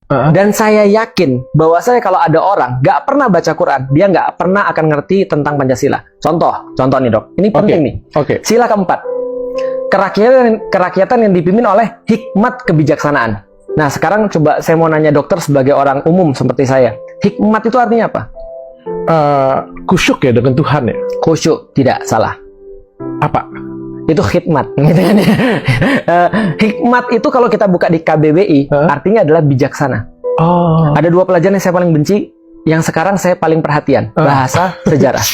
Dan saya yakin bahwa kalau ada orang nggak pernah baca Quran, dia nggak pernah akan ngerti tentang Pancasila. Contoh nih dok, ini penting nih. Sila keempat, kerakyatan yang dipimpin oleh hikmat kebijaksanaan. Nah sekarang coba saya mau nanya dokter sebagai orang umum seperti saya, hikmat itu artinya apa? Kusyuk ya dengan Tuhan ya? Khusyuk, tidak salah. Apa? Itu hikmat, gitu kan ya. Hikmat itu kalau kita buka di KBBI, artinya adalah bijaksana. Ada dua pelajaran yang saya paling benci, yang sekarang saya paling perhatian, bahasa, sejarah.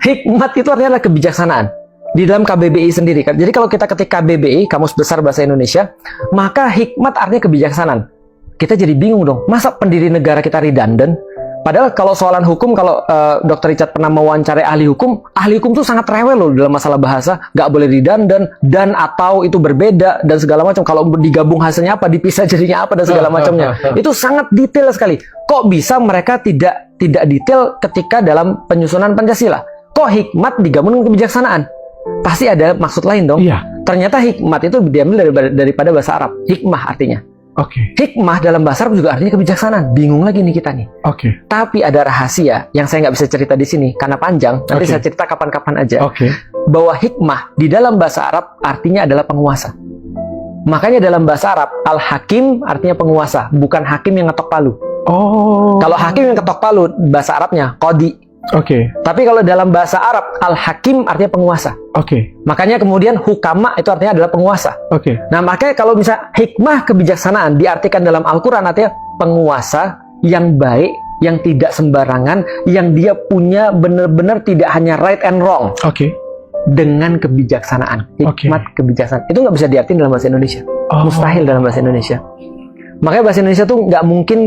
Hikmat itu artinya adalah kebijaksanaan. Di dalam KBBI sendiri, jadi kalau kita ketik KBBI, Kamus Besar Bahasa Indonesia, maka hikmat artinya kebijaksanaan. Kita jadi bingung dong, masa pendiri negara kita redundant? Padahal kalau soalan hukum, kalau Dr. Richard pernah mewawancarai ahli hukum tuh sangat rewel loh dalam masalah bahasa, nggak boleh redundant, dan atau itu berbeda, dan segala macam. Kalau digabung hasilnya apa, dipisah jadinya apa, dan segala macamnya. Itu sangat detail sekali. Kok bisa mereka tidak detail ketika dalam penyusunan Pancasila? Kok hikmat digabung dengan kebijaksanaan? Pasti ada maksud lain dong. Ternyata hikmat itu diambil daripada bahasa Arab. Hikmah artinya. Hikmah dalam bahasa Arab juga artinya kebijaksanaan. Bingung lagi nih kita nih. Tapi ada rahasia yang saya nggak bisa cerita di sini karena panjang. Nanti saya cerita kapan-kapan aja. Bahwa hikmah di dalam bahasa Arab artinya adalah penguasa. Makanya dalam bahasa Arab al-hakim artinya penguasa, bukan hakim yang ngetok palu. Kalau hakim yang ketok palu bahasa Arabnya qadi. Tapi kalau dalam bahasa Arab al-hakim artinya penguasa. Makanya kemudian hukama itu artinya adalah penguasa. Nah makanya kalau misalnya hikmah kebijaksanaan diartikan dalam Al-Quran artinya penguasa yang baik, yang tidak sembarangan, yang dia punya benar-benar tidak hanya right and wrong. Dengan kebijaksanaan, hikmat kebijaksanaan itu nggak bisa diartikan dalam bahasa Indonesia. Mustahil dalam bahasa Indonesia. Makanya bahasa Indonesia tuh nggak mungkin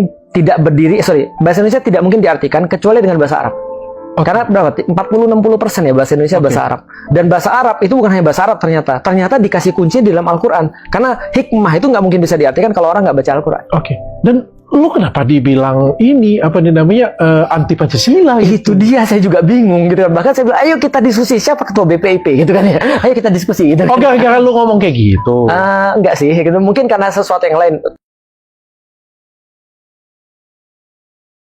bahasa Indonesia tidak mungkin diartikan kecuali dengan bahasa Arab. Karena berapa? 40-60% ya bahasa Indonesia bahasa Arab. Dan bahasa Arab itu bukan hanya bahasa Arab ternyata dikasih kunci di dalam Al-Quran. Karena hikmah itu nggak mungkin bisa diartikan kalau orang nggak baca Al-Quran. Dan lu kenapa dibilang ini anti Pancasila gitu? Itu dia, saya juga bingung gitu kan. Bahkan saya bilang, ayo kita diskusi siapa ketua BPIP gitu kan ya. Ayo kita diskusi gitu. Gara-gara lu ngomong kayak gitu. Enggak sih, gitu. Mungkin karena sesuatu yang lain.